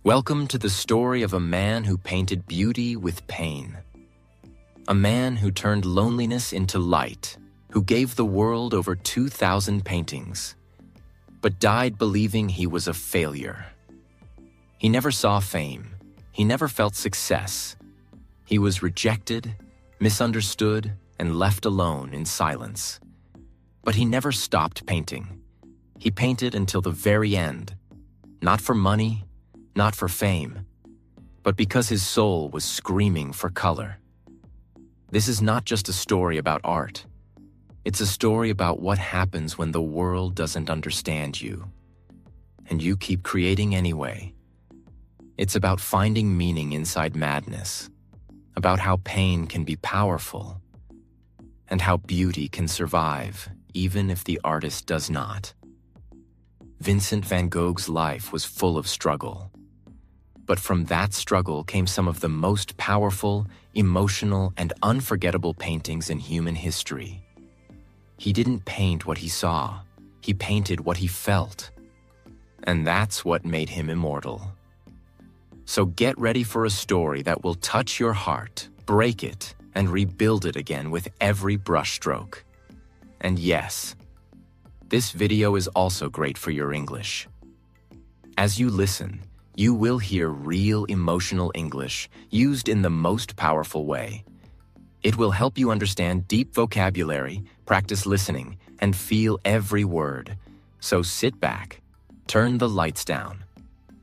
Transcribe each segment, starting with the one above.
Welcome to the story of a man who painted beauty with pain. A man who turned loneliness into light, who gave the world over 2,000 paintings, but died believing he was a failure. He never saw fame. He never felt success. He was rejected, misunderstood, and left alone in silence. But he never stopped painting. He painted until the very end, not for money, not for fame, but because his soul was screaming for color. This is not just a story about art. It's a story about what happens when the world doesn't understand you, and you keep creating anyway. It's about finding meaning inside madness, about how pain can be powerful, and how beauty can survive even if the artist does not. Vincent Van Gogh's life was full of struggle. But from that struggle came some of the most powerful, emotional, and unforgettable paintings in human history. He didn't paint what he saw, he painted what he felt. And that's what made him immortal. So get ready for a story that will touch your heart, break it, and rebuild it again with every brushstroke. And yes, this video is also great for your English. As you listen, you will hear real emotional English used in the most powerful way. It will help you understand deep vocabulary, practice listening, and feel every word. So sit back, turn the lights down,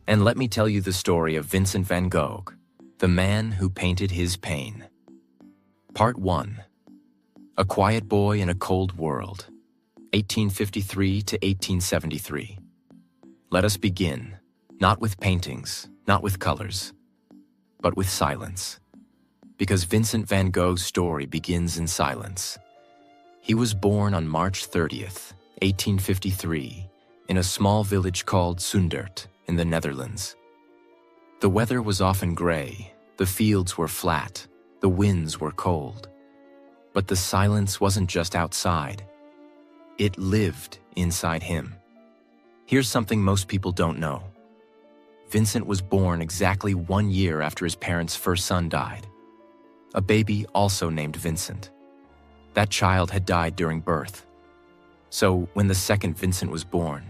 and let me tell you the story of Vincent van Gogh, the man who painted his pain. Part 1. A Quiet Boy in a Cold World, 1853 to 1873. Let us begin. Not with paintings, not with colors, but with silence. Because Vincent van Gogh's story begins in silence. He was born on March 30th, 1853, in a small village called Zundert in the Netherlands. The weather was often gray, the fields were flat, the winds were cold. But the silence wasn't just outside. It lived inside him. Here's something most people don't know. Vincent was born exactly 1 year after his parents' first son died. A baby also named Vincent. That child had died during birth. So when the second Vincent was born,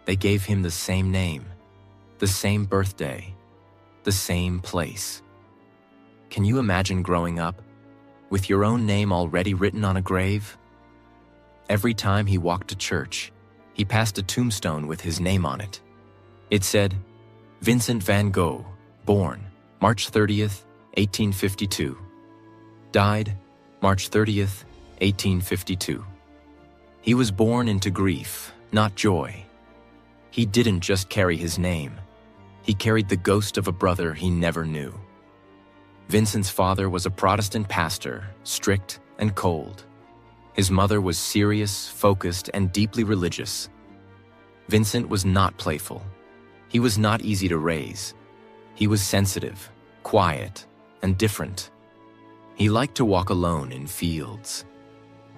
they gave him the same name, the same birthday, the same place. Can you imagine growing up with your own name already written on a grave? Every time he walked to church, he passed a tombstone with his name on it. It said, Vincent van Gogh, born March 30th, 1852. Died March 30th, 1852. He was born into grief, not joy. He didn't just carry his name. He carried the ghost of a brother he never knew. Vincent's father was a Protestant pastor, strict and cold. His mother was serious, focused, and deeply religious. Vincent was not playful. He was not easy to raise. He was sensitive, quiet, and different. He liked to walk alone in fields.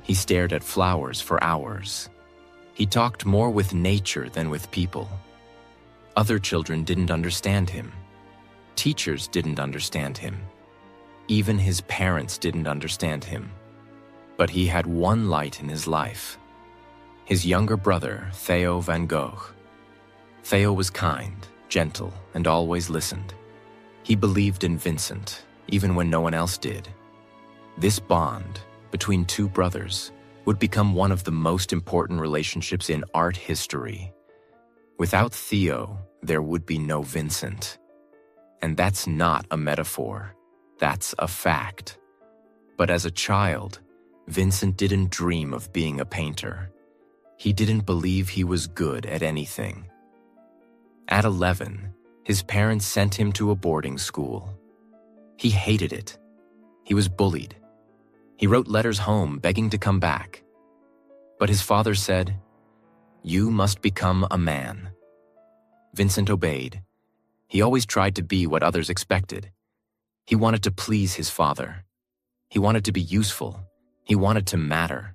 He stared at flowers for hours. He talked more with nature than with people. Other children didn't understand him. Teachers didn't understand him. Even his parents didn't understand him. But he had one light in his life. His younger brother, Theo van Gogh. Theo was kind, gentle, and always listened. He believed in Vincent, even when no one else did. This bond between two brothers would become one of the most important relationships in art history. Without Theo, there would be no Vincent. And that's not a metaphor. That's a fact. But as a child, Vincent didn't dream of being a painter. He didn't believe he was good at anything. At 11, his parents sent him to a boarding school. He hated it. He was bullied. He wrote letters home begging to come back. But his father said, "You must become a man." Vincent obeyed. He always tried to be what others expected. He wanted to please his father. He wanted to be useful. He wanted to matter.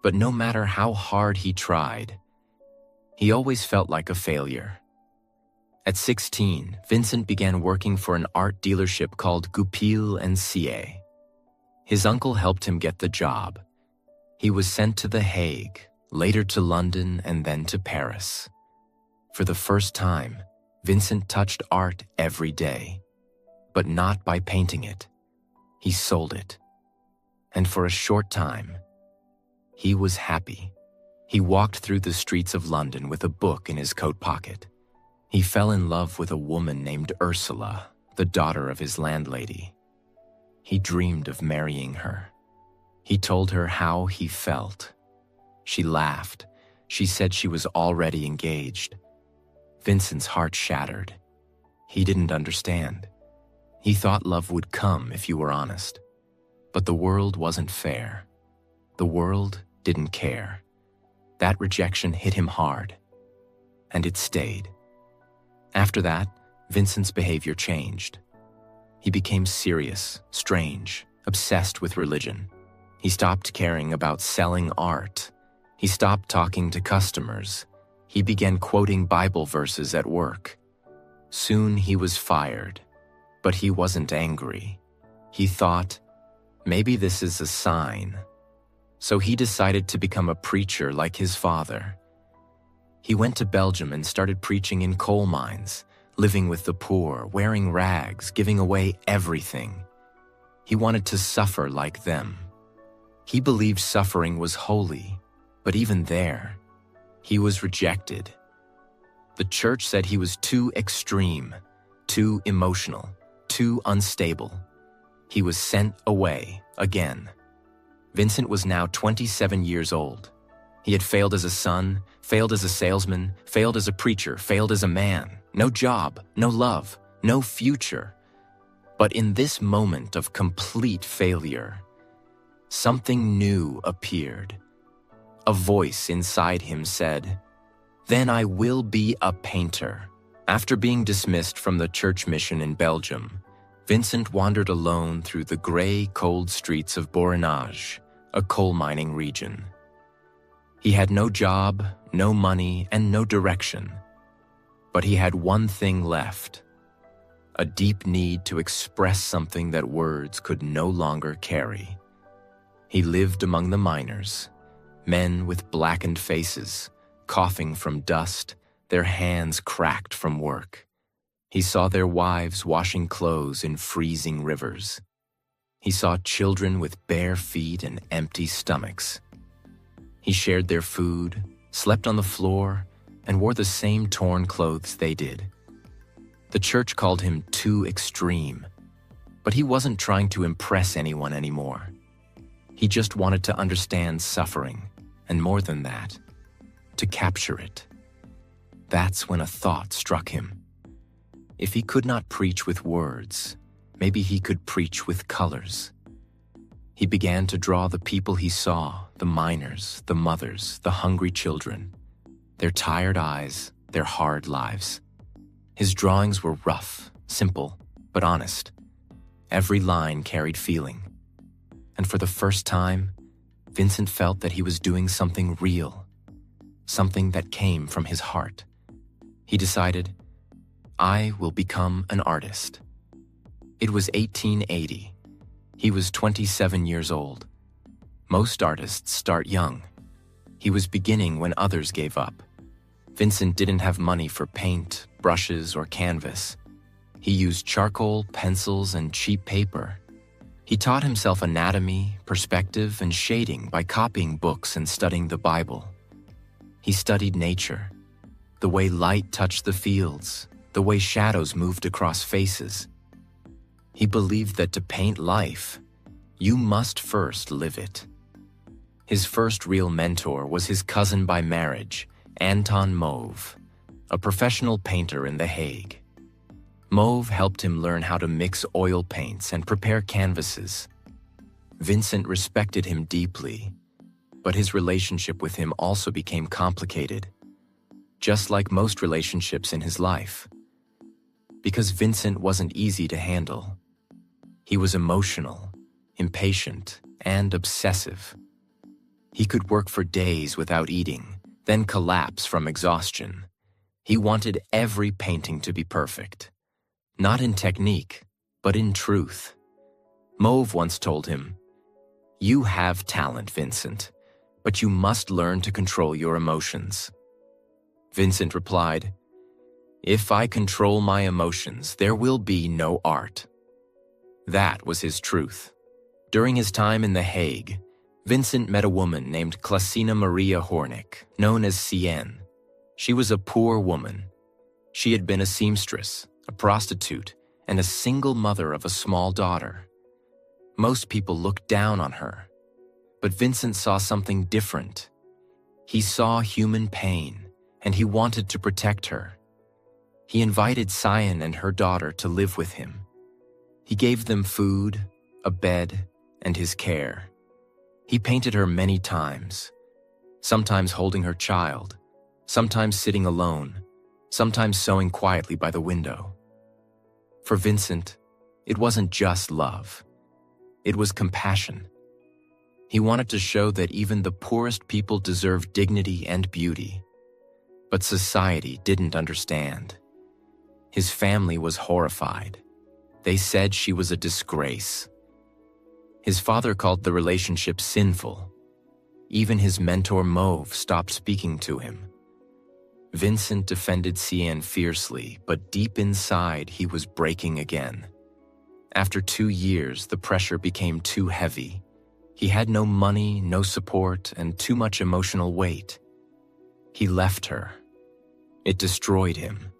But no matter how hard he tried, he always felt like a failure. At 16, Vincent began working for an art dealership called Goupil and Cie. His uncle helped him get the job. He was sent to The Hague, later to London, and then to Paris. For the first time, Vincent touched art every day, but not by painting it. He sold it. And for a short time, he was happy. He walked through the streets of London with a book in his coat pocket. He fell in love with a woman named Ursula, the daughter of his landlady. He dreamed of marrying her. He told her how he felt. She laughed. She said she was already engaged. Vincent's heart shattered. He didn't understand. He thought love would come if you were honest. But the world wasn't fair. The world didn't care. That rejection hit him hard. And it stayed. After that, Vincent's behavior changed. He became serious, strange, obsessed with religion. He stopped caring about selling art. He stopped talking to customers. He began quoting Bible verses at work. Soon he was fired, but he wasn't angry. He thought, maybe this is a sign. So he decided to become a preacher like his father. He went to Belgium and started preaching in coal mines, living with the poor, wearing rags, giving away everything. He wanted to suffer like them. He believed suffering was holy, but even there, he was rejected. The church said he was too extreme, too emotional, too unstable. He was sent away again. Vincent was now 27 years old. He had failed as a son, failed as a salesman, failed as a preacher, failed as a man. No job, no love, no future. But in this moment of complete failure, something new appeared. A voice inside him said, "Then I will be a painter." After being dismissed from the church mission in Belgium, Vincent wandered alone through the gray, cold streets of Borinage, a coal mining region. He had no job, no money, and no direction. But he had one thing left: a deep need to express something that words could no longer carry. He lived among the miners, men with blackened faces, coughing from dust, their hands cracked from work. He saw their wives washing clothes in freezing rivers. He saw children with bare feet and empty stomachs. He shared their food, slept on the floor, and wore the same torn clothes they did. The church called him too extreme, but he wasn't trying to impress anyone anymore. He just wanted to understand suffering, and more than that, to capture it. That's when a thought struck him. If he could not preach with words, maybe he could preach with colors. He began to draw the people he saw, the miners, the mothers, the hungry children, their tired eyes, their hard lives. His drawings were rough, simple, but honest. Every line carried feeling. And for the first time, Vincent felt that he was doing something real, something that came from his heart. He decided, I will become an artist. It was 1880. He was 27 years old. Most artists start young. He was beginning when others gave up. Vincent didn't have money for paint, brushes, or canvas. He used charcoal, pencils, and cheap paper. He taught himself anatomy, perspective, and shading by copying books and studying the Bible. He studied nature, the way light touched the fields, the way shadows moved across faces. He believed that to paint life, you must first live it. His first real mentor was his cousin by marriage, Anton Mauve, a professional painter in The Hague. Mauve helped him learn how to mix oil paints and prepare canvases. Vincent respected him deeply, but his relationship with him also became complicated, just like most relationships in his life. Because Vincent wasn't easy to handle. He was emotional, impatient, and obsessive. He could work for days without eating, then collapse from exhaustion. He wanted every painting to be perfect, not in technique, but in truth. Mauve once told him, "You have talent, Vincent, but you must learn to control your emotions." Vincent replied, "If I control my emotions, there will be no art." That was his truth. During his time in The Hague, Vincent met a woman named Clasina Maria Hornick, known as CN. She was a poor woman. She had been a seamstress, a prostitute, and a single mother of a small daughter. Most people looked down on her, but Vincent saw something different. He saw human pain, and he wanted to protect her. He invited Cyan and her daughter to live with him. He gave them food, a bed, and his care. He painted her many times, sometimes holding her child, sometimes sitting alone, sometimes sewing quietly by the window. For Vincent, it wasn't just love. It was compassion. He wanted to show that even the poorest people deserve dignity and beauty. But society didn't understand. His family was horrified. They said she was a disgrace. His father called the relationship sinful. Even his mentor Mauve stopped speaking to him. Vincent defended Cyan fiercely, but deep inside he was breaking again. After 2 years, the pressure became too heavy. He had no money, no support, and too much emotional weight. He left her. It destroyed him.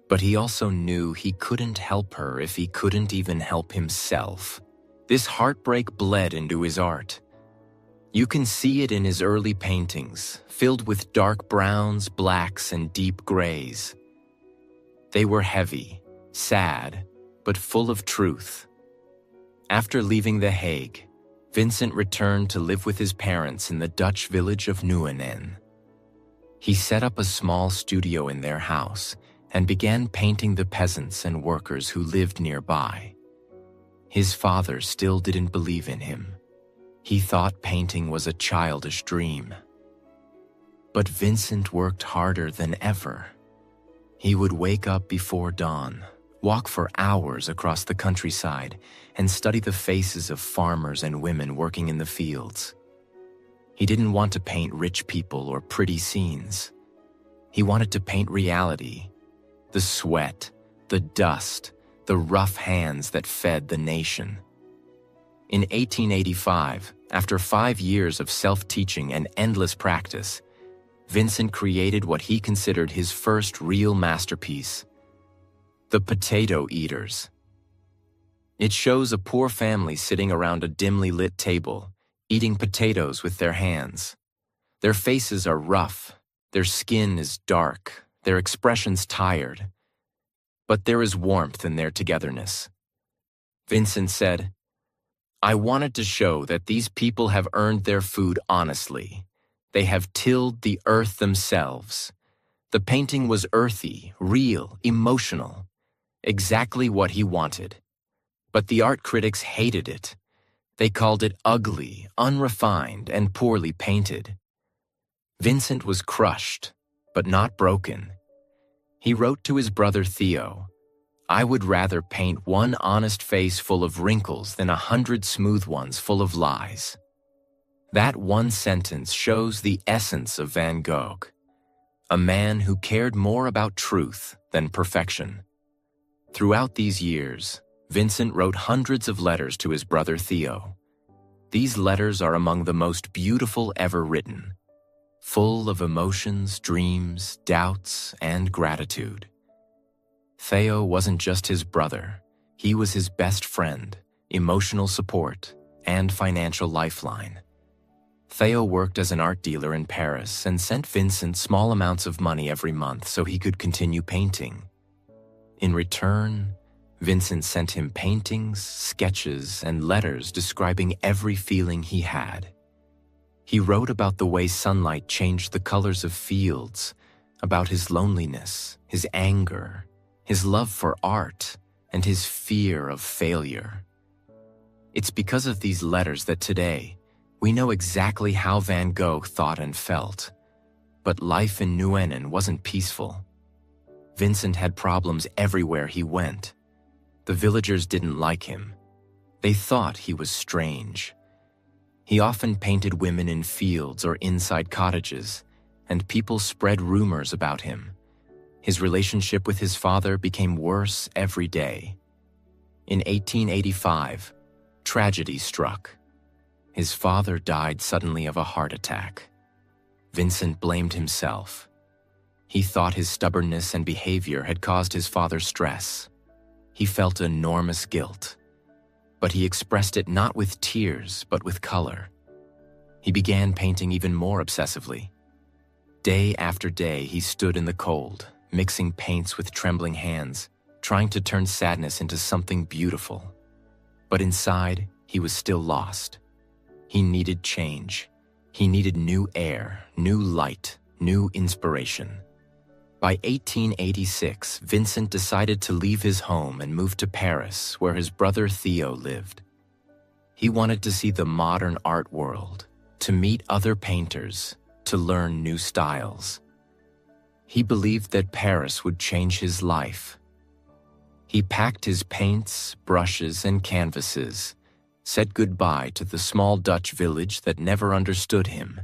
But he also knew he couldn't help her if he couldn't even help himself. This heartbreak bled into his art. You can see it in his early paintings, filled with dark browns, blacks, and deep grays. They were heavy, sad, but full of truth. After leaving The Hague, Vincent returned to live with his parents in the Dutch village of Nieuwenen. He set up a small studio in their house and began painting the peasants and workers who lived nearby. His father still didn't believe in him. He thought painting was a childish dream. But Vincent worked harder than ever. He would wake up before dawn, walk for hours across the countryside, and study the faces of farmers and women working in the fields. He didn't want to paint rich people or pretty scenes. He wanted to paint reality, the sweat, the dust, the rough hands that fed the nation. In 1885, after 5 years of self-teaching and endless practice, Vincent created what he considered his first real masterpiece, The Potato Eaters. It shows a poor family sitting around a dimly lit table, eating potatoes with their hands. Their faces are rough, their skin is dark, their expressions tired. But there is warmth in their togetherness. Vincent said, "I wanted to show that these people have earned their food honestly. They have tilled the earth themselves." The painting was earthy, real, emotional, exactly what he wanted. But the art critics hated it. They called it ugly, unrefined, and poorly painted. Vincent was crushed, but not broken. He wrote to his brother Theo, "I would rather paint one honest face full of wrinkles than 100 smooth ones full of lies." That one sentence shows the essence of Van Gogh, a man who cared more about truth than perfection. Throughout these years, Vincent wrote hundreds of letters to his brother Theo. These letters are among the most beautiful ever written, full of emotions, dreams, doubts, and gratitude. Theo wasn't just his brother. He was his best friend, emotional support, and financial lifeline. Theo worked as an art dealer in Paris and sent Vincent small amounts of money every month so he could continue painting. In return, Vincent sent him paintings, sketches, and letters describing every feeling he had. He wrote about the way sunlight changed the colors of fields, about his loneliness, his anger, his love for art, and his fear of failure. It's because of these letters that today, we know exactly how Van Gogh thought and felt. But life in Nieuwenen wasn't peaceful. Vincent had problems everywhere he went. The villagers didn't like him. They thought he was strange. He often painted women in fields or inside cottages, and people spread rumors about him. His relationship with his father became worse every day. In 1885, tragedy struck. His father died suddenly of a heart attack. Vincent blamed himself. He thought his stubbornness and behavior had caused his father stress. He felt enormous guilt, but he expressed it not with tears, but with color. He began painting even more obsessively. Day after day, he stood in the cold, mixing paints with trembling hands, trying to turn sadness into something beautiful. But inside, he was still lost. He needed change. He needed new air, new light, new inspiration. By 1886, Vincent decided to leave his home and move to Paris, where his brother Theo lived. He wanted to see the modern art world, to meet other painters, to learn new styles. He believed that Paris would change his life. He packed his paints, brushes, and canvases, said goodbye to the small Dutch village that never understood him,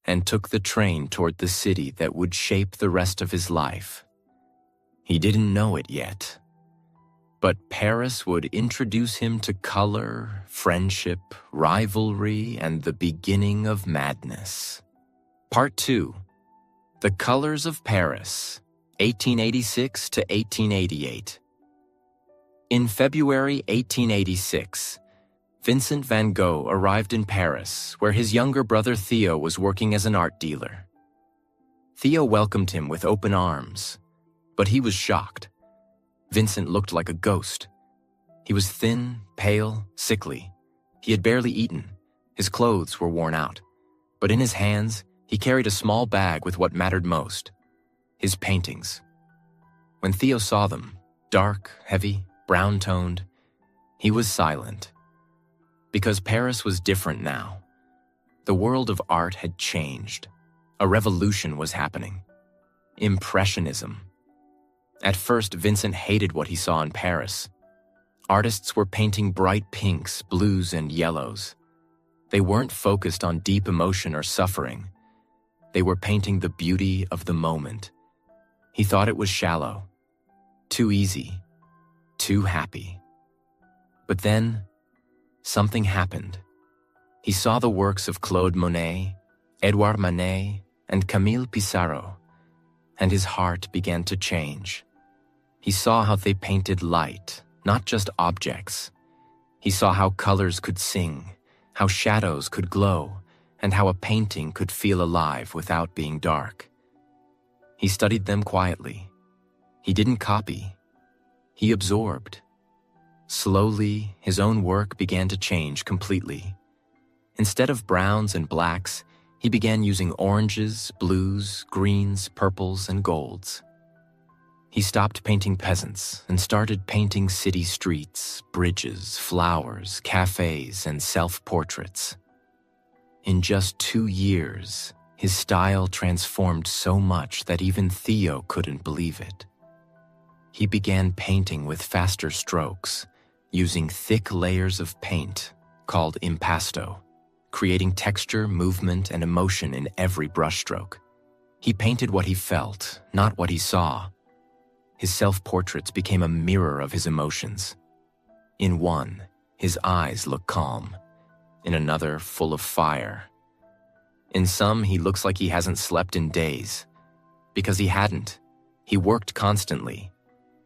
and took the train toward the city that would shape the rest of his life. He didn't know it yet, but Paris would introduce him to color, friendship, rivalry, and the beginning of madness. Part 2. The Colors of Paris, 1886 to 1888. In February 1886, Vincent Van Gogh arrived in Paris, where his younger brother Theo was working as an art dealer. Theo welcomed him with open arms, but he was shocked. Vincent looked like a ghost. He was thin, pale, sickly. He had barely eaten. His clothes were worn out. But in his hands, he carried a small bag with what mattered most: his paintings. When Theo saw them, dark, heavy, brown-toned, he was silent. Because Paris was different now. The world of art had changed. A revolution was happening. Impressionism. At first, Vincent hated what he saw in Paris. Artists were painting bright pinks, blues, and yellows. They weren't focused on deep emotion or suffering. They were painting the beauty of the moment. He thought it was shallow, too easy, too happy. But then, something happened. He saw the works of Claude Monet, Edouard Manet, and Camille Pissarro, and his heart began to change. He saw how they painted light, not just objects. He saw how colors could sing, how shadows could glow, and how a painting could feel alive without being dark. He studied them quietly. He didn't copy. He absorbed. Slowly, his own work began to change completely. Instead of browns and blacks, he began using oranges, blues, greens, purples, and golds. He stopped painting peasants and started painting city streets, bridges, flowers, cafes, and self-portraits. In just 2 years, his style transformed so much that even Theo couldn't believe it. He began painting with faster strokes, using thick layers of paint called impasto, creating texture, movement, and emotion in every brushstroke. He painted what he felt, not what he saw. His self-portraits became a mirror of his emotions. In one, his eyes look calm. In another, full of fire. In some, he looks like he hasn't slept in days. Because he hadn't. He worked constantly.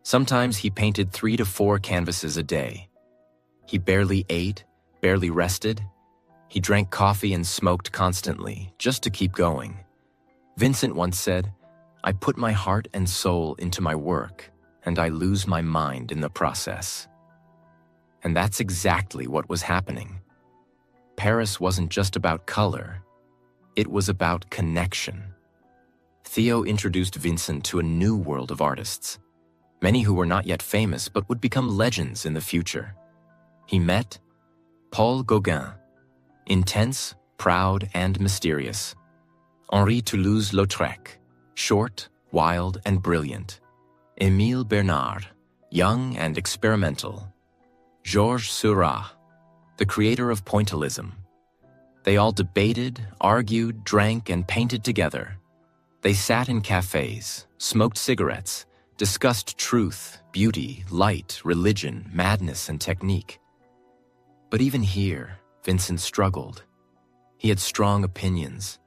Sometimes he painted 3 to 4 canvases a day. He barely ate, barely rested. He drank coffee and smoked constantly, just to keep going. Vincent once said, "I put my heart and soul into my work, and I lose my mind in the process." And that's exactly what was happening. Paris wasn't just about color. It was about connection. Theo introduced Vincent to a new world of artists, many who were not yet famous but would become legends in the future. He met Paul Gauguin, intense, proud, and mysterious. Henri Toulouse-Lautrec, short, wild, and brilliant. Émile Bernard, young and experimental. Georges Seurat, the creator of pointillism. They all debated, argued, drank, and painted together. They sat in cafes, smoked cigarettes, discussed truth, beauty, light, religion, madness, and technique. But even here, Vincent struggled. He had strong opinions.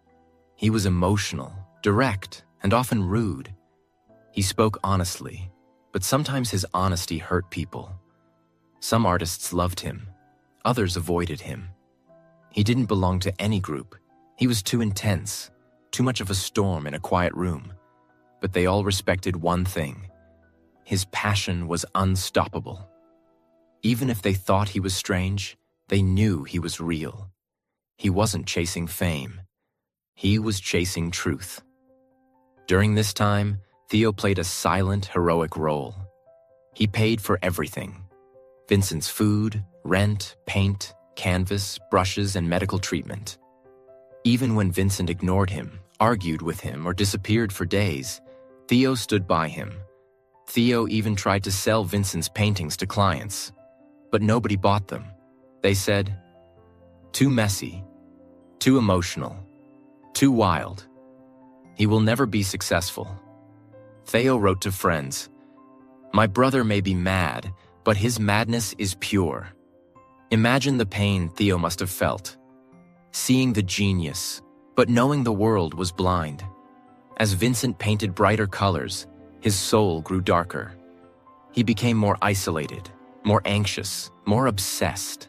He was emotional, direct, and often rude. He spoke honestly, but sometimes his honesty hurt people. Some artists loved him, others avoided him. He didn't belong to any group. He was too intense, too much of a storm in a quiet room. But they all respected one thing. His passion was unstoppable. Even if they thought he was strange, they knew he was real. He wasn't chasing fame. He was chasing truth. During this time, Theo played a silent, heroic role. He paid for everything. Vincent's food, rent, paint, canvas, brushes, and medical treatment. Even when Vincent ignored him, argued with him, or disappeared for days, Theo stood by him. Theo even tried to sell Vincent's paintings to clients, but nobody bought them. They said, "Too messy, too emotional, too wild. He will never be successful." Theo wrote to friends, "My brother may be mad, but his madness is pure." Imagine the pain Theo must have felt, seeing the genius, but knowing the world was blind. As Vincent painted brighter colors, his soul grew darker. He became more isolated, more anxious, more obsessed.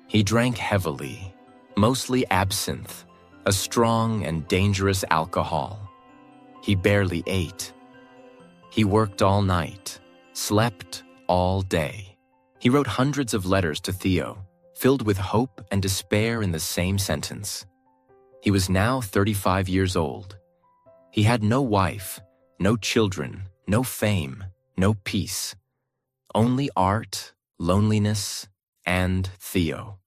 He drank heavily, mostly absinthe, a strong and dangerous alcohol. He barely ate. He worked all night, slept all day. He wrote hundreds of letters to Theo, filled with hope and despair in the same sentence. He was now 35 years old. He had no wife, no children, no fame, no peace. Only art, loneliness, and Theo.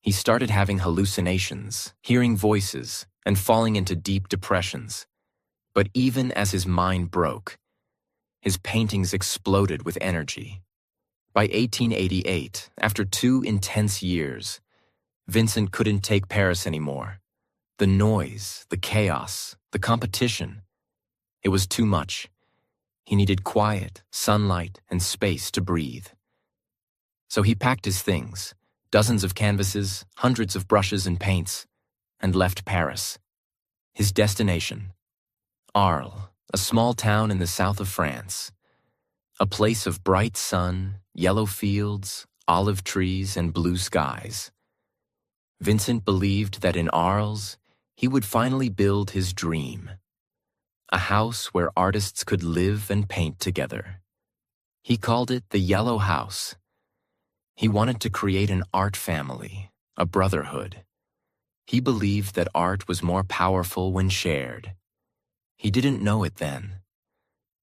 He started having hallucinations, hearing voices, and falling into deep depressions. But even as his mind broke, his paintings exploded with energy. By 1888, after 2 intense years, Vincent couldn't take Paris anymore. The noise, the chaos, the competition. It was too much. He needed quiet, sunlight, and space to breathe. So he packed his things, dozens of canvases, hundreds of brushes and paints, and left Paris. His destination, Arles, a small town in the south of France. A place of bright sun, yellow fields, olive trees, and blue skies. Vincent believed that in Arles, he would finally build his dream. A house where artists could live and paint together. He called it the Yellow House. He wanted to create an art family, a brotherhood. He believed that art was more powerful when shared. He didn't know it then,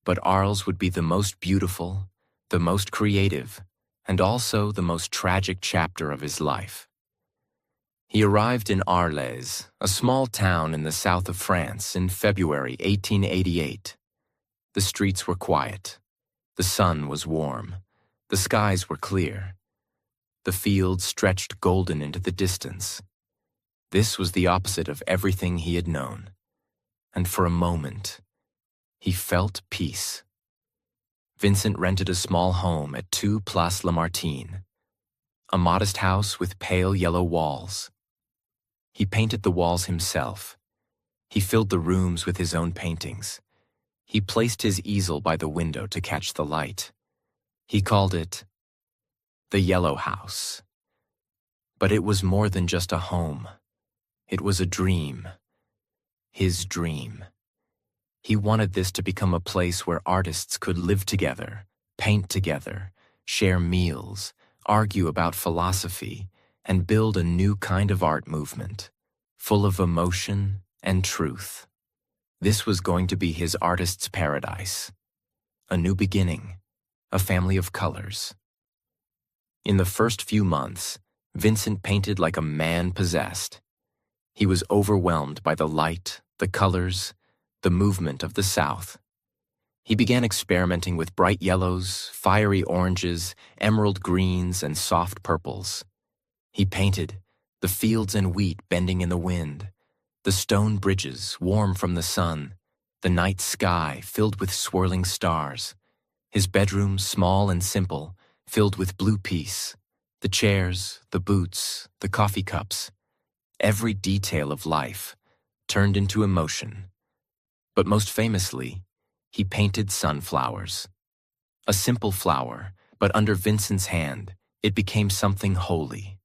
but Arles would be the most beautiful, the most creative, and also the most tragic chapter of his life. He arrived in Arles, a small town in the south of France, in February 1888. The streets were quiet. The sun was warm. The skies were clear. The fields stretched golden into the distance. This was the opposite of everything he had known. And for a moment, he felt peace. Vincent rented a small home at 2 Place Lamartine, a modest house with pale yellow walls. He painted the walls himself. He filled the rooms with his own paintings. He placed his easel by the window to catch the light. He called it the Yellow House. But it was more than just a home. It was a dream. His dream. He wanted this to become a place where artists could live together, paint together, share meals, argue about philosophy, and build a new kind of art movement, full of emotion and truth. This was going to be his artist's paradise. A new beginning, a family of colors. In the first few months, Vincent painted like a man possessed. He was overwhelmed by the light, the colors, the movement of the South. He began experimenting with bright yellows, fiery oranges, emerald greens, and soft purples. He painted the fields and wheat bending in the wind, the stone bridges warm from the sun, the night sky filled with swirling stars, his bedroom small and simple, filled with blue peace, the chairs, the boots, the coffee cups, every detail of life turned into emotion. But most famously, he painted sunflowers. A simple flower, but under Vincent's hand, it became something holy.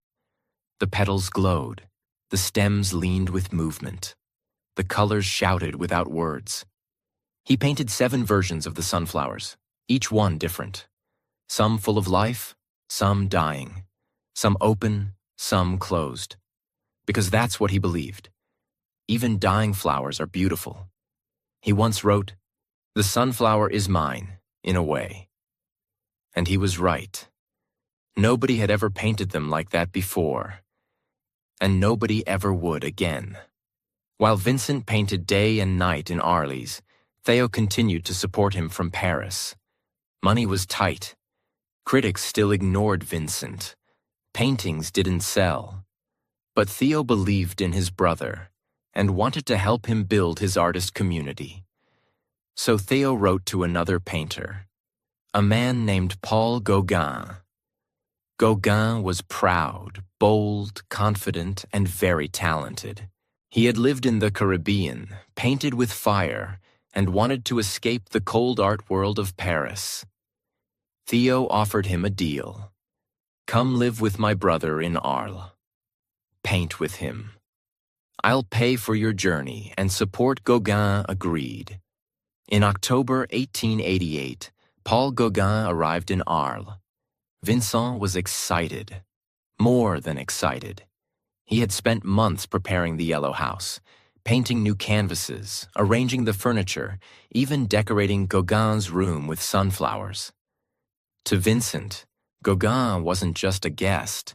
The petals glowed, the stems leaned with movement, the colors shouted without words. He painted 7 versions of the sunflowers, each one different. Some full of life, some dying, some open, some closed. Because that's what he believed. Even dying flowers are beautiful. He once wrote, "The sunflower is mine, in a way." And he was right. Nobody had ever painted them like that before. And nobody ever would again. While Vincent painted day and night in Arles, Theo continued to support him from Paris. Money was tight. Critics still ignored Vincent. Paintings didn't sell. But Theo believed in his brother and wanted to help him build his artist community. So Theo wrote to another painter, a man named Paul Gauguin. Gauguin was proud, bold, confident, and very talented. He had lived in the Caribbean, painted with fire, and wanted to escape the cold art world of Paris. Theo offered him a deal. "Come live with my brother in Arles. Paint with him. I'll pay for your journey," and support Gauguin agreed. In October 1888, Paul Gauguin arrived in Arles. Vincent was excited, more than excited. He had spent months preparing the yellow house, painting new canvases, arranging the furniture, even decorating Gauguin's room with sunflowers. To Vincent, Gauguin wasn't just a guest.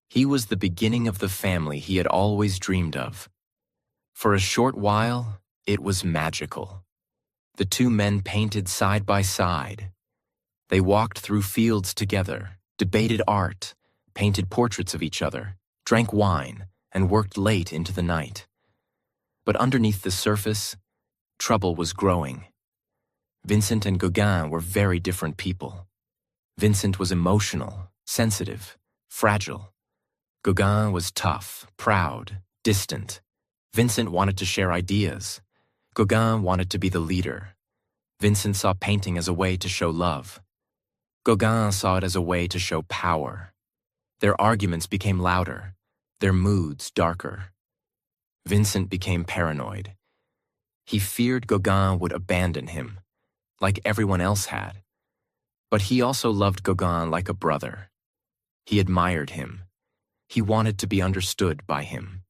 He was the beginning of the family he had always dreamed of. For a short while, it was magical. The 2 men painted side by side. They walked through fields together, debated art, painted portraits of each other, drank wine, and worked late into the night. But underneath the surface, trouble was growing. Vincent and Gauguin were very different people. Vincent was emotional, sensitive, fragile. Gauguin was tough, proud, distant. Vincent wanted to share ideas. Gauguin wanted to be the leader. Vincent saw painting as a way to show love. Gauguin saw it as a way to show power. Their arguments became louder, their moods darker. Vincent became paranoid. He feared Gauguin would abandon him, like everyone else had. But he also loved Gauguin like a brother. He admired him. He wanted to be understood by him.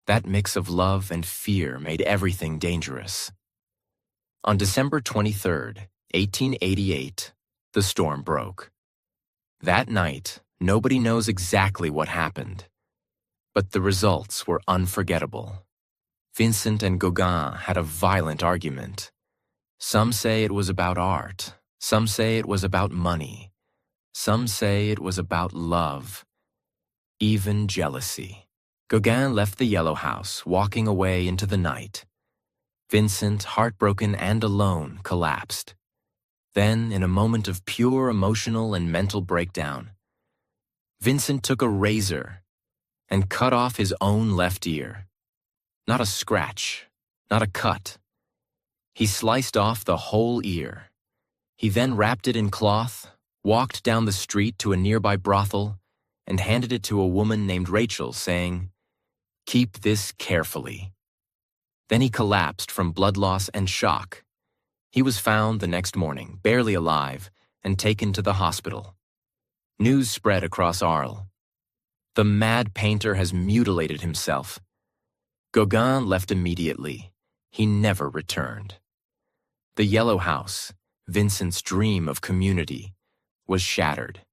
That mix of love and fear made everything dangerous. On December 23rd, 1888, the storm broke. That night, nobody knows exactly what happened, but the results were unforgettable. Vincent and Gauguin had a violent argument. Some say it was about art. Some say it was about money. Some say it was about love. Even jealousy. Gauguin left the yellow house, walking away into the night. Vincent, heartbroken and alone, collapsed. Then, in a moment of pure emotional and mental breakdown, Vincent took a razor and cut off his own left ear. Not a scratch, not a cut. He sliced off the whole ear. He then wrapped it in cloth, walked down the street to a nearby brothel, and handed it to a woman named Rachel, saying, "Keep this carefully." Then he collapsed from blood loss and shock. He was found the next morning, barely alive, and taken to the hospital. News spread across Arles. The mad painter has mutilated himself. Gauguin left immediately. He never returned. The yellow house, Vincent's dream of community, was shattered.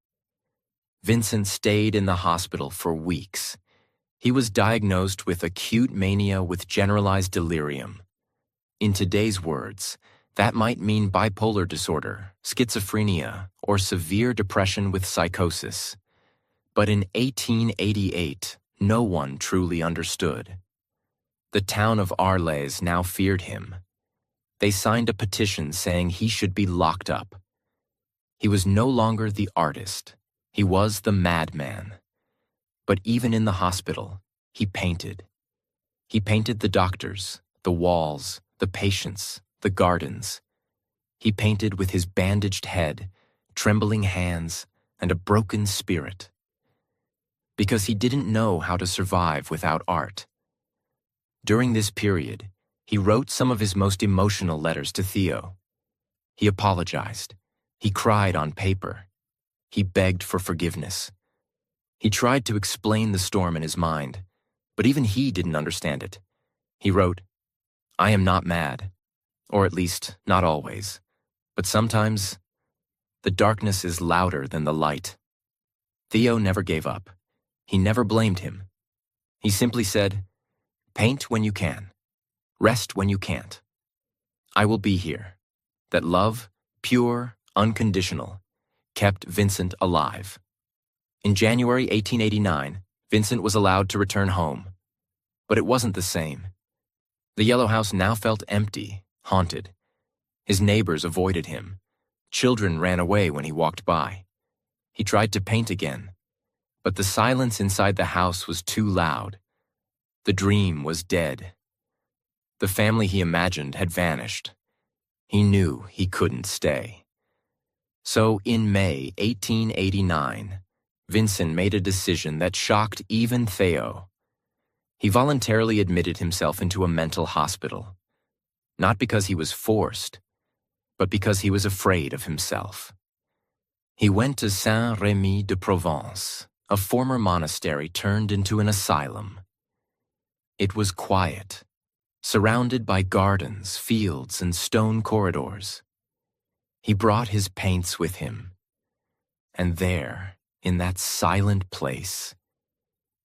Vincent stayed in the hospital for weeks. He was diagnosed with acute mania with generalized delirium. In today's words, That might mean bipolar disorder, schizophrenia, or severe depression with psychosis. But in 1888, no one truly understood. The town of Arles now feared him. They signed a petition saying he should be locked up. He was no longer the artist. He was the madman. But even in the hospital, he painted. He painted the doctors, the walls, the patients, the gardens. He painted with his bandaged head, trembling hands, and a broken spirit. Because he didn't know how to survive without art. During this period, he wrote some of his most emotional letters to Theo. He apologized. He cried on paper. He begged for forgiveness. He tried to explain the storm in his mind, but even he didn't understand it. He wrote, "I am not mad, or at least not always, but sometimes the darkness is louder than the light." Theo never gave up. He never blamed him. He simply said, "Paint when you can. Rest when you can't. I will be here." That love, pure, unconditional, kept Vincent alive. In January 1889, Vincent was allowed to return home. But it wasn't the same. The yellow house now felt empty, haunted. His neighbors avoided him. Children ran away when he walked by. He tried to paint again, but the silence inside the house was too loud. The dream was dead. The family he imagined had vanished. He knew he couldn't stay. So in May 1889, Vincent made a decision that shocked even Theo. He voluntarily admitted himself into a mental hospital, not because he was forced, but because he was afraid of himself. He went to Saint-Rémy-de-Provence, a former monastery turned into an asylum. It was quiet, surrounded by gardens, fields, and stone corridors. He brought his paints with him, and there, in that silent place,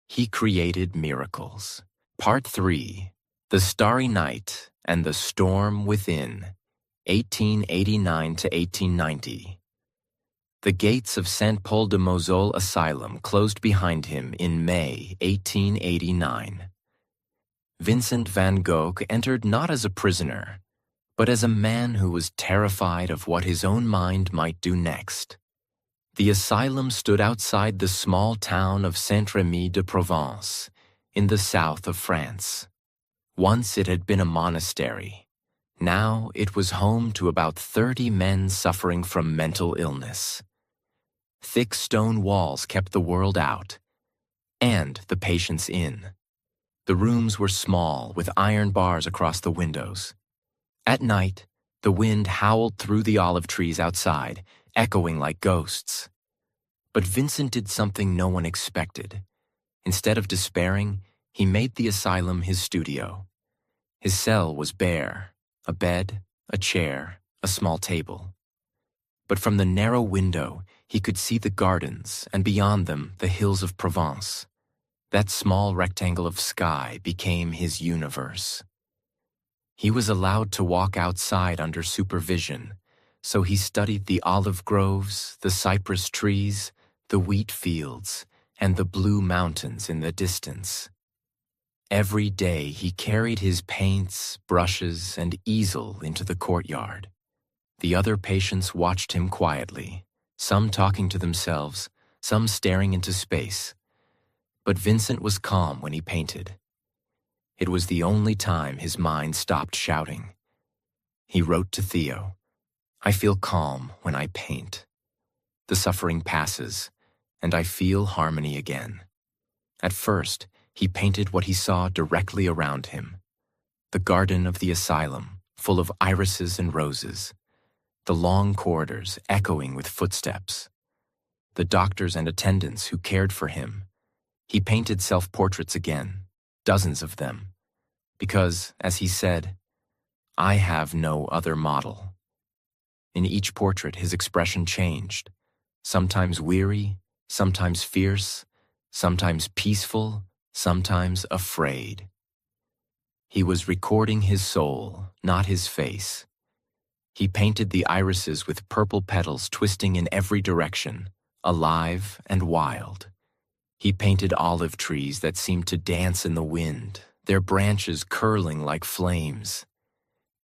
he created miracles. Part 3, The Starry Night and the Storm Within, 1889 to 1890. The gates of Saint Paul de Moselle Asylum closed behind him in May 1889. Vincent Van Gogh entered not as a prisoner, but as a man who was terrified of what his own mind might do next. The asylum stood outside the small town of Saint-Rémy-de-Provence, in the south of France. Once it had been a monastery. Now it was home to about 30 men suffering from mental illness. Thick stone walls kept the world out, and the patients in. The rooms were small, with iron bars across the windows. At night, the wind howled through the olive trees outside, echoing like ghosts. But Vincent did something no one expected. Instead of despairing, he made the asylum his studio. His cell was bare, a bed, a chair, a small table. But from the narrow window, he could see the gardens, and beyond them, the hills of Provence. That small rectangle of sky became his universe. He was allowed to walk outside under supervision, so he studied the olive groves, the cypress trees, the wheat fields, and the blue mountains in the distance. Every day he carried his paints, brushes, and easel into the courtyard. The other patients watched him quietly, some talking to themselves, some staring into space. But Vincent was calm when he painted. It was the only time his mind stopped shouting. He wrote to Theo, "I feel calm when I paint. The suffering passes, and I feel harmony again." At first, he painted what he saw directly around him. The garden of the asylum, full of irises and roses. The long corridors echoing with footsteps. The doctors and attendants who cared for him. He painted self-portraits again, dozens of them. Because, as he said, "I have no other model." In each portrait, his expression changed, sometimes weary, sometimes fierce, sometimes peaceful, sometimes afraid. He was recording his soul, not his face. He painted the irises with purple petals twisting in every direction, alive and wild. He painted olive trees that seemed to dance in the wind, their branches curling like flames.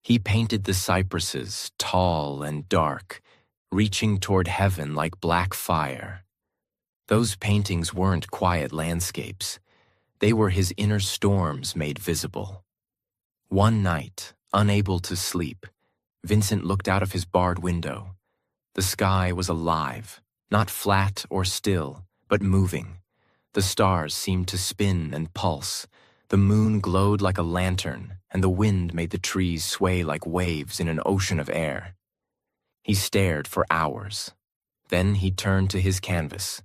He painted the cypresses, tall and dark, reaching toward heaven like black fire. Those paintings weren't quiet landscapes. They were his inner storms made visible. One night, unable to sleep, Vincent looked out of his barred window. The sky was alive, not flat or still, but moving. The stars seemed to spin and pulse. The moon glowed like a lantern, and the wind made the trees sway like waves in an ocean of air. He stared for hours. Then he turned to his canvas.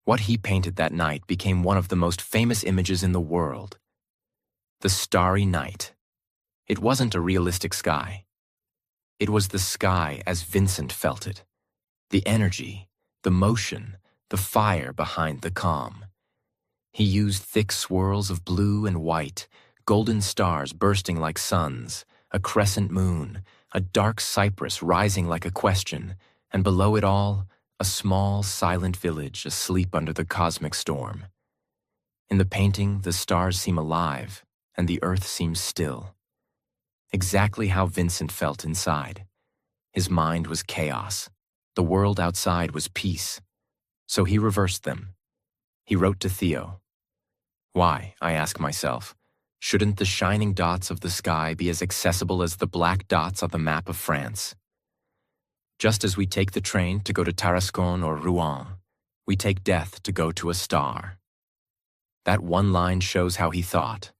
What he painted that night became one of the most famous images in the world. The starry night. It wasn't a realistic sky. It was the sky as Vincent felt it. The energy, the motion, the fire behind the calm. He used thick swirls of blue and white, golden stars bursting like suns, a crescent moon, a dark cypress rising like a question, and below it all, a small, silent village asleep under the cosmic storm. In the painting, the stars seem alive, and the earth seems still. Exactly how Vincent felt inside. His mind was chaos. The world outside was peace. So he reversed them. He wrote to Theo. Why, I ask myself, shouldn't the shining dots of the sky be as accessible as the black dots on the map of France? Just as we take the train to go to Tarascon or Rouen, we take death to go to a star. That one line shows how he thought,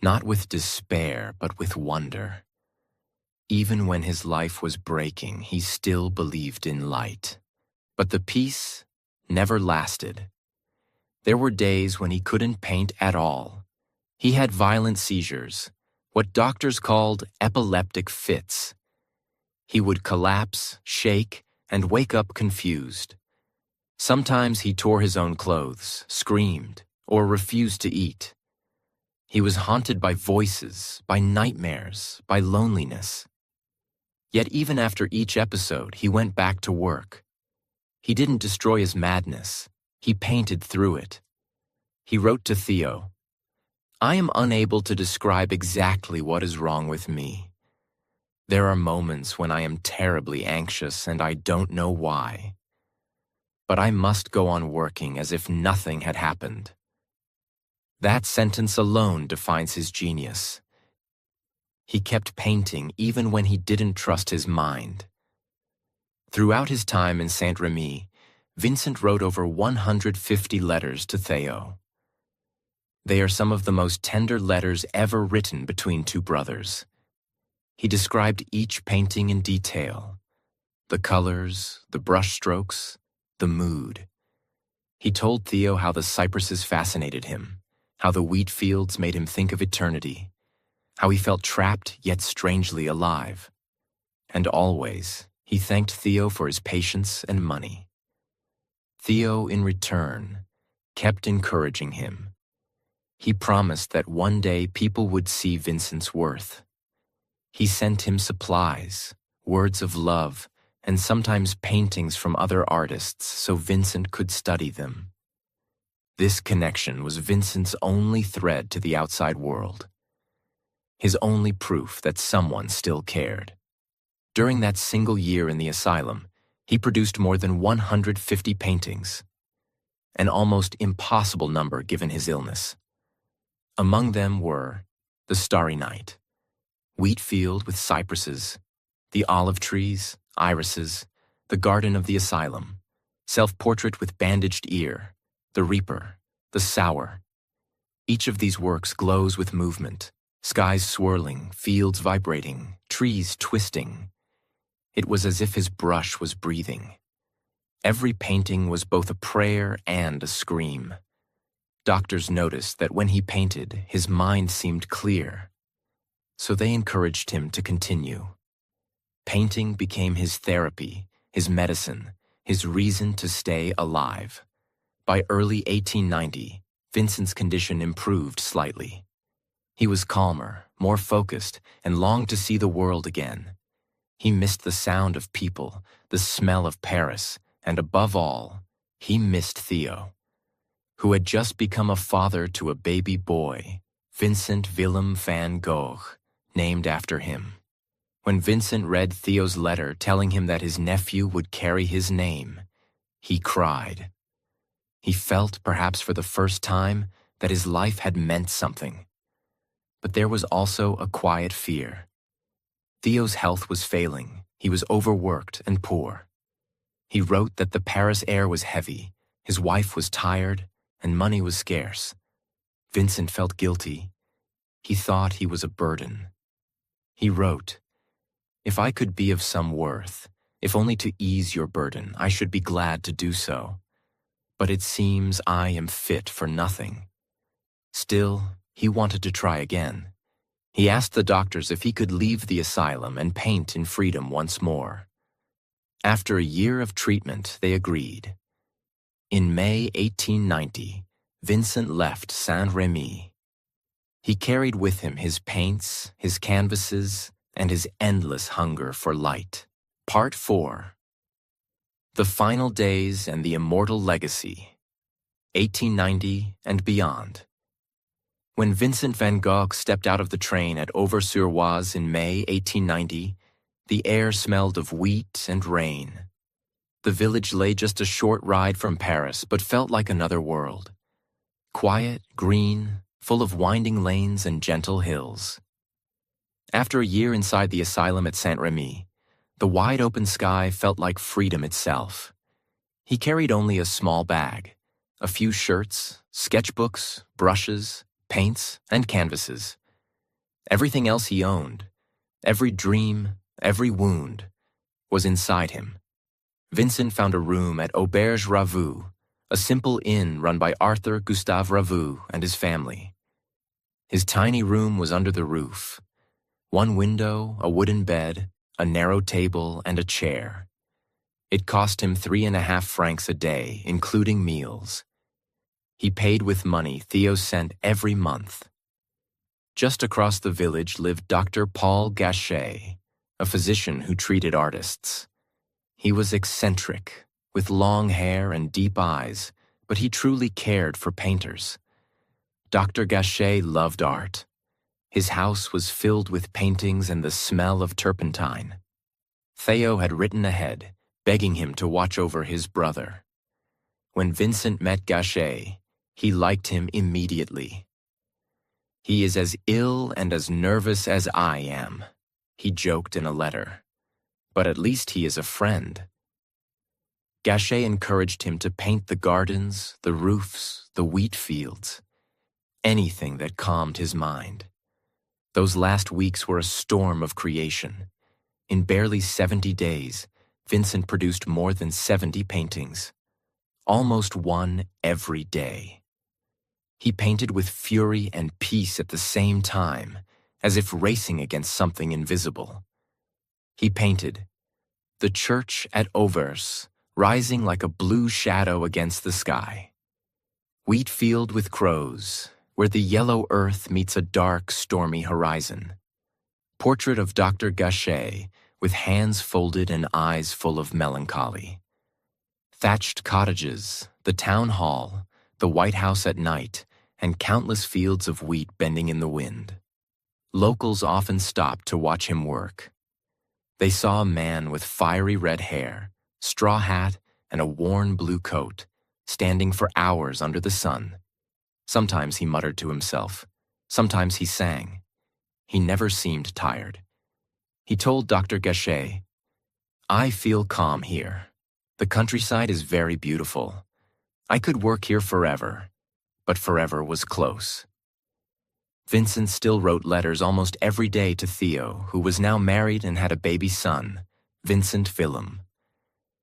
not with despair, but with wonder. Even when his life was breaking, he still believed in light. But the peace never lasted. There were days when he couldn't paint at all. He had violent seizures, what doctors called epileptic fits. He would collapse, shake, and wake up confused. Sometimes he tore his own clothes, screamed, or refused to eat. He was haunted by voices, by nightmares, by loneliness. Yet even after each episode, he went back to work. He didn't destroy his madness. He painted through it. He wrote to Theo, I am unable to describe exactly what is wrong with me. There are moments when I am terribly anxious and I don't know why. But I must go on working as if nothing had happened. That sentence alone defines his genius. He kept painting even when he didn't trust his mind. Throughout his time in Saint-Rémy, Vincent wrote over 150 letters to Theo. They are some of the most tender letters ever written between two brothers. He described each painting in detail, the colors, the brushstrokes, the mood. He told Theo how the cypresses fascinated him, how the wheat fields made him think of eternity, how he felt trapped yet strangely alive. And always, he thanked Theo for his patience and money. Theo, in return, kept encouraging him. He promised that one day people would see Vincent's worth. He sent him supplies, words of love, and sometimes paintings from other artists so Vincent could study them. This connection was Vincent's only thread to the outside world, his only proof that someone still cared. During that single year in the asylum, he produced more than 150 paintings, an almost impossible number given his illness. Among them were The Starry Night, Wheat Field with Cypresses, the olive trees, irises, the Garden of the Asylum, Self-Portrait with Bandaged Ear, The Reaper, The Sour. Each of these works glows with movement, skies swirling, fields vibrating, trees twisting. It was as if his brush was breathing. Every painting was both a prayer and a scream. Doctors noticed that when he painted, his mind seemed clear. So they encouraged him to continue. Painting became his therapy, his medicine, his reason to stay alive. By early 1890, Vincent's condition improved slightly. He was calmer, more focused, and longed to see the world again. He missed the sound of people, the smell of Paris, and above all, he missed Theo, who had just become a father to a baby boy, Vincent Van Gogh, named after him. When Vincent read Theo's letter telling him that his nephew would carry his name, he cried. He felt, perhaps for the first time, that his life had meant something. But there was also a quiet fear. Theo's health was failing. He was overworked and poor. He wrote that the Paris air was heavy, his wife was tired, and money was scarce. Vincent felt guilty. He thought he was a burden. He wrote, "If I could be of some worth, if only to ease your burden, I should be glad to do so. But it seems I am fit for nothing." Still, he wanted to try again. He asked the doctors if he could leave the asylum and paint in freedom once more. After a year of treatment, they agreed. In May 1890, Vincent left Saint-Rémy. He carried with him his paints, his canvases, and his endless hunger for light. Part 4. The Final Days and the Immortal Legacy, 1890 and beyond. When Vincent van Gogh stepped out of the train at Auvers-sur-Oise in May 1890, the air smelled of wheat and rain. The village lay just a short ride from Paris, but felt like another world. Quiet, green, full of winding lanes and gentle hills. After a year inside the asylum at Saint-Rémy, the wide-open sky felt like freedom itself. He carried only a small bag, a few shirts, sketchbooks, brushes, paints, and canvases. Everything else he owned, every dream, every wound, was inside him. Vincent found a room at Auberge Ravoux, a simple inn run by Arthur Gustave Ravoux and his family. His tiny room was under the roof. One window, a wooden bed, a narrow table, and a chair. It cost him 3.5 francs a day, including meals. He paid with money Theo sent every month. Just across the village lived Dr. Paul Gachet, a physician who treated artists. He was eccentric, with long hair and deep eyes, but he truly cared for painters. Dr. Gachet loved art. His house was filled with paintings and the smell of turpentine. Theo had written ahead, begging him to watch over his brother. When Vincent met Gachet, he liked him immediately. "He is as ill and as nervous as I am," he joked in a letter. "But at least he is a friend." Gachet encouraged him to paint the gardens, the roofs, the wheat fields, anything that calmed his mind. Those last weeks were a storm of creation. In barely 70 days, Vincent produced more than 70 paintings, almost one every day. He painted with fury and peace at the same time, as if racing against something invisible. He painted the church at Auvers, rising like a blue shadow against the sky. Wheat field with crows, where the yellow earth meets a dark, stormy horizon. Portrait of Dr. Gachet, with hands folded and eyes full of melancholy. Thatched cottages, the town hall, the White House at night, and countless fields of wheat bending in the wind. Locals often stopped to watch him work. They saw a man with fiery red hair, straw hat, and a worn blue coat, standing for hours under the sun. Sometimes he muttered to himself. Sometimes he sang. He never seemed tired. He told Dr. Gachet, "I feel calm here. The countryside is very beautiful. I could work here forever." But forever was close. Vincent still wrote letters almost every day to Theo, who was now married and had a baby son, Vincent Willem.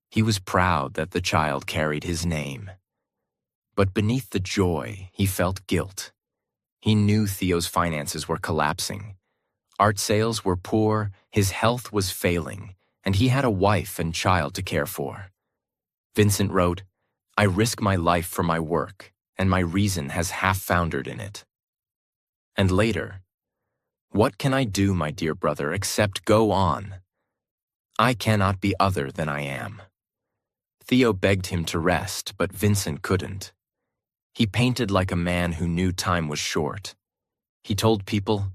He was proud that the child carried his name. But beneath the joy, he felt guilt. He knew Theo's finances were collapsing. Art sales were poor, his health was failing, and he had a wife and child to care for. Vincent wrote, "I risk my life for my work, and my reason has half foundered in it." And later, "What can I do, my dear brother, except go on? I cannot be other than I am." Theo begged him to rest, but Vincent couldn't. He painted like a man who knew time was short. He told people,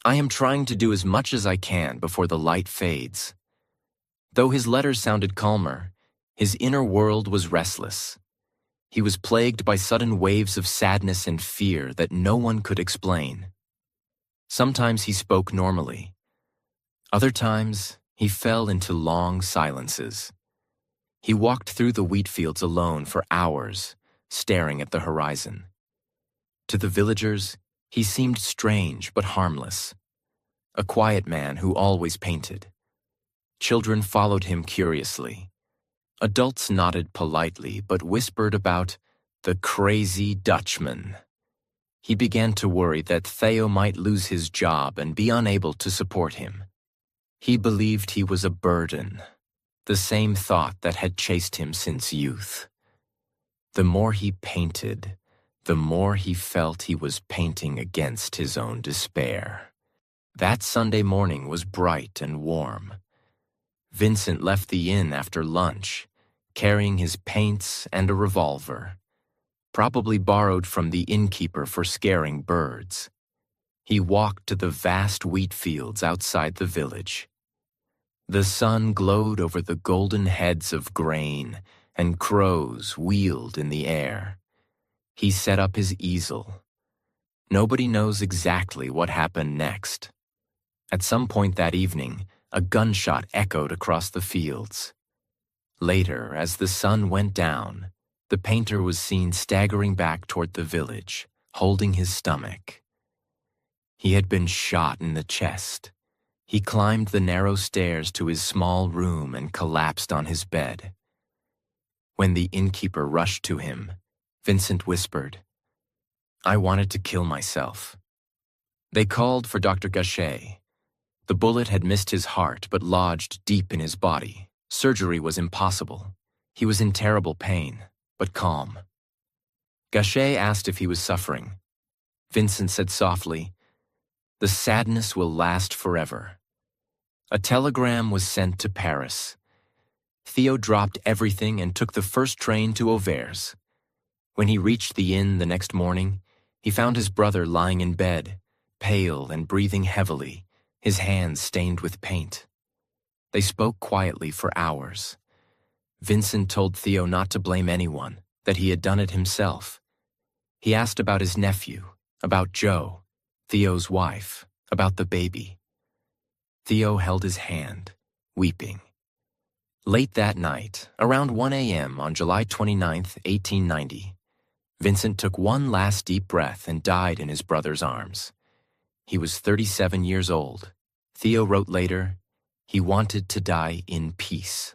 "I am trying to do as much as I can before the light fades." Though his letters sounded calmer, his inner world was restless. He was plagued by sudden waves of sadness and fear that no one could explain. Sometimes he spoke normally. Other times, he fell into long silences. He walked through the wheat fields alone for hours, staring at the horizon. To the villagers, he seemed strange but harmless. A quiet man who always painted. Children followed him curiously. Adults nodded politely but whispered about the crazy Dutchman. He began to worry that Theo might lose his job and be unable to support him. He believed he was a burden, the same thought that had chased him since youth. The more he painted, the more he felt he was painting against his own despair. That Sunday morning was bright and warm. Vincent left the inn after lunch, carrying his paints and a revolver, probably borrowed from the innkeeper for scaring birds. He walked to the vast wheat fields outside the village. The sun glowed over the golden heads of grain, and crows wheeled in the air. He set up his easel. Nobody knows exactly what happened next. At some point that evening, a gunshot echoed across the fields. Later, as the sun went down, the painter was seen staggering back toward the village, holding his stomach. He had been shot in the chest. He climbed the narrow stairs to his small room and collapsed on his bed. When the innkeeper rushed to him, Vincent whispered, "I wanted to kill myself." They called for Dr. Gachet. The bullet had missed his heart but lodged deep in his body. Surgery was impossible. He was in terrible pain, but calm. Gachet asked if he was suffering. Vincent said softly, "The sadness will last forever." A telegram was sent to Paris. Theo dropped everything and took the first train to Auvers. When he reached the inn the next morning, he found his brother lying in bed, pale and breathing heavily, his hands stained with paint. They spoke quietly for hours. Vincent told Theo not to blame anyone, that he had done it himself. He asked about his nephew, about Jo, Theo's wife, about the baby. Theo held his hand, weeping. Late that night, around 1 a.m. on July 29, 1890, Vincent took one last deep breath and died in his brother's arms. He was 37 years old. Theo wrote later, "He wanted to die in peace,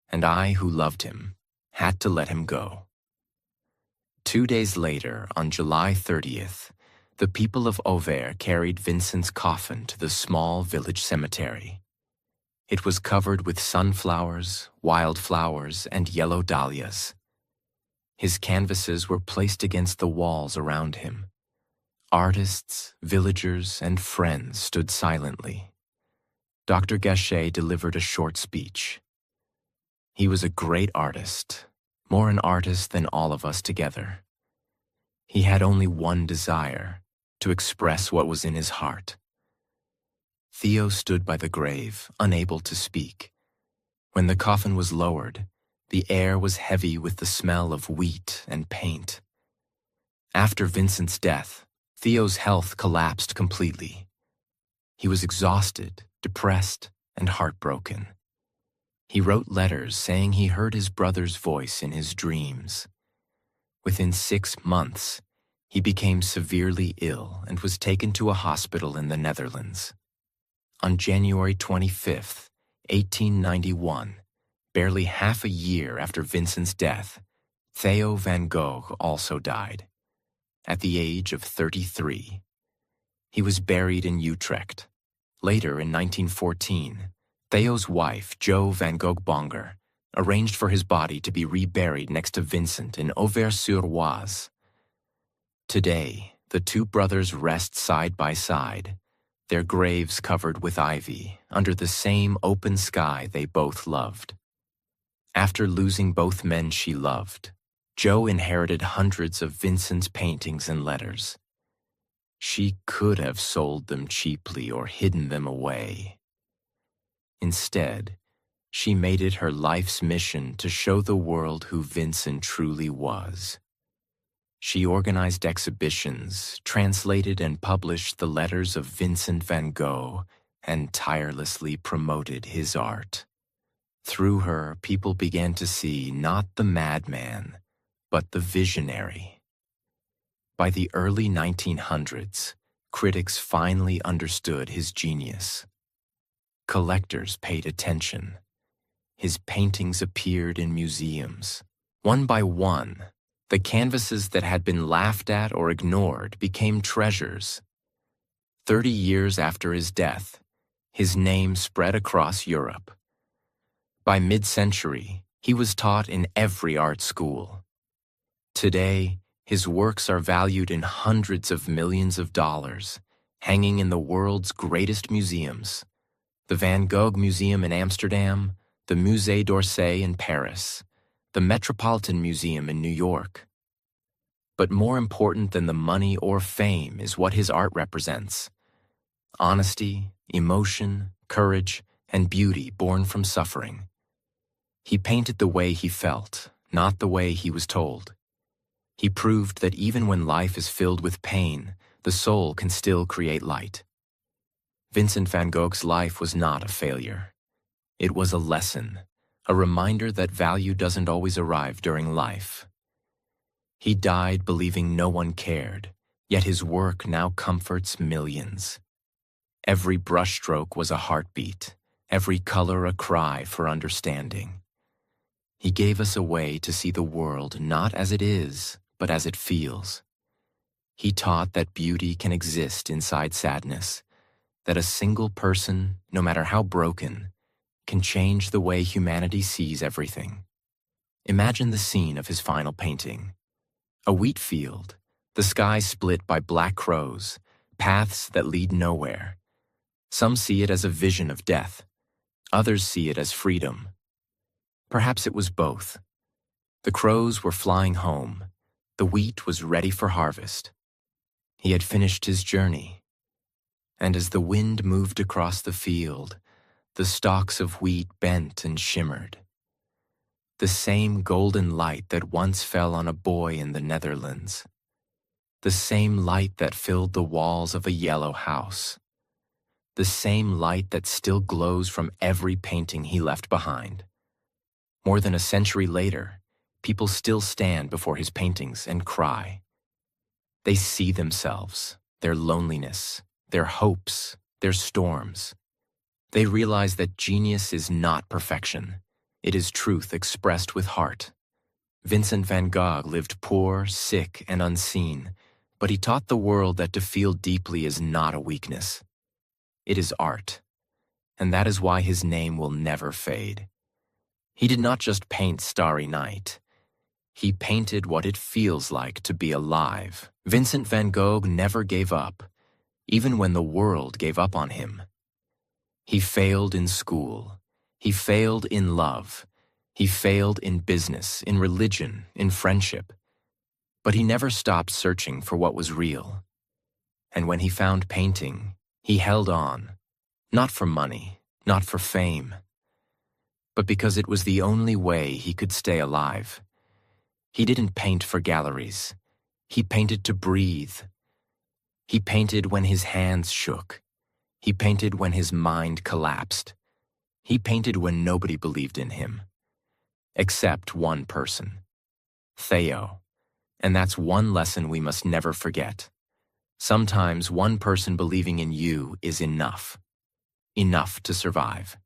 and I, who loved him, had to let him go." 2 days later, on July 30th, the people of Auvers carried Vincent's coffin to the small village cemetery. It was covered with sunflowers, wildflowers, and yellow dahlias. His canvases were placed against the walls around him. Artists, villagers, and friends stood silently. Dr. Gachet delivered a short speech. He was a great artist, more an artist than all of us together. He had only one desire, to express what was in his heart. Theo stood by the grave, unable to speak. When the coffin was lowered, the air was heavy with the smell of wheat and paint. After Vincent's death, Theo's health collapsed completely. He was exhausted, depressed, and heartbroken. He wrote letters saying he heard his brother's voice in his dreams. Within 6 months, he became severely ill and was taken to a hospital in the Netherlands. On January 25, 1891, barely half a year after Vincent's death, Theo Van Gogh also died, at the age of 33. He was buried in Utrecht. Later, in 1914, Theo's wife, Jo Van Gogh Bonger, arranged for his body to be reburied next to Vincent in Auvers-sur-Oise. Today, the two brothers rest side by side, their graves covered with ivy, under the same open sky they both loved. After losing both men she loved, Jo inherited hundreds of Vincent's paintings and letters. She could have sold them cheaply or hidden them away. Instead, she made it her life's mission to show the world who Vincent truly was. She organized exhibitions, translated and published the letters of Vincent van Gogh, and tirelessly promoted his art. Through her, people began to see not the madman, but the visionary. By the early 1900s, critics finally understood his genius. Collectors paid attention. His paintings appeared in museums. One by one, the canvases that had been laughed at or ignored became treasures. 30 years after his death, his name spread across Europe. By mid-century, he was taught in every art school. Today, his works are valued in hundreds of millions of dollars, hanging in the world's greatest museums: the Van Gogh Museum in Amsterdam, the Musée d'Orsay in Paris, the Metropolitan Museum in New York. But more important than the money or fame is what his art represents: honesty, emotion, courage, and beauty born from suffering. He painted the way he felt, not the way he was told. He proved that even when life is filled with pain, the soul can still create light. Vincent van Gogh's life was not a failure. It was a lesson, a reminder that value doesn't always arrive during life. He died believing no one cared, yet his work now comforts millions. Every brushstroke was a heartbeat, every color a cry for understanding. He gave us a way to see the world not as it is, but as it feels. He taught that beauty can exist inside sadness, that a single person, no matter how broken, can change the way humanity sees everything. Imagine the scene of his final painting. A wheat field, the sky split by black crows, paths that lead nowhere. Some see it as a vision of death. Others see it as freedom. Perhaps it was both. The crows were flying home. The wheat was ready for harvest. He had finished his journey. And as the wind moved across the field, the stalks of wheat bent and shimmered. The same golden light that once fell on a boy in the Netherlands. The same light that filled the walls of a yellow house. The same light that still glows from every painting he left behind. More than a century later, people still stand before his paintings and cry. They see themselves, their loneliness, their hopes, their storms. They realize that genius is not perfection. It is truth expressed with heart. Vincent van Gogh lived poor, sick, and unseen, but he taught the world that to feel deeply is not a weakness. It is art, and that is why his name will never fade. He did not just paint Starry Night. He painted what it feels like to be alive. Vincent van Gogh never gave up, even when the world gave up on him. He failed in school. He failed in love. He failed in business, in religion, in friendship. But he never stopped searching for what was real. And when he found painting, he held on, not for money, not for fame, but because it was the only way he could stay alive. He didn't paint for galleries. He painted to breathe. He painted when his hands shook. He painted when his mind collapsed. He painted when nobody believed in him. Except one person, Theo. And that's one lesson we must never forget. Sometimes one person believing in you is enough. Enough to survive.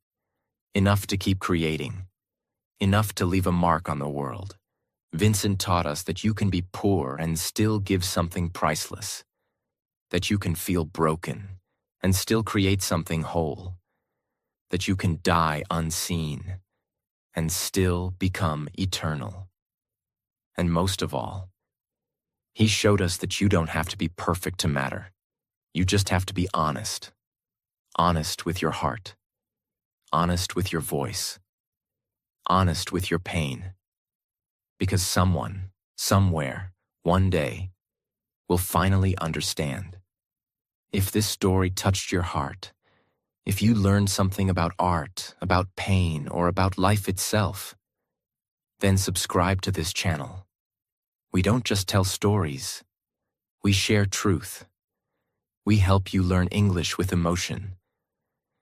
Enough to keep creating. Enough to leave a mark on the world. Vincent taught us that you can be poor and still give something priceless. That you can feel broken and still create something whole. That you can die unseen and still become eternal. And most of all, he showed us that you don't have to be perfect to matter. You just have to be honest. honest with your heart, honest with your voice, honest with your pain. Because someone, somewhere, one day, will finally understand. If this story touched your heart, if you learned something about art, about pain, or about life itself, then subscribe to this channel. We don't just tell stories, we share truth. We help you learn English with emotion,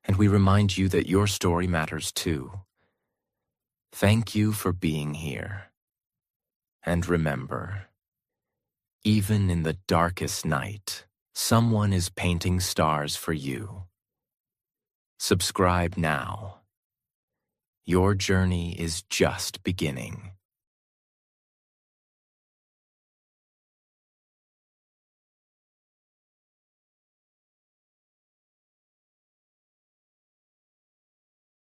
and we remind you that your story matters too. Thank you for being here. And remember, even in the darkest night, someone is painting stars for you. Subscribe now. Your journey is just beginning.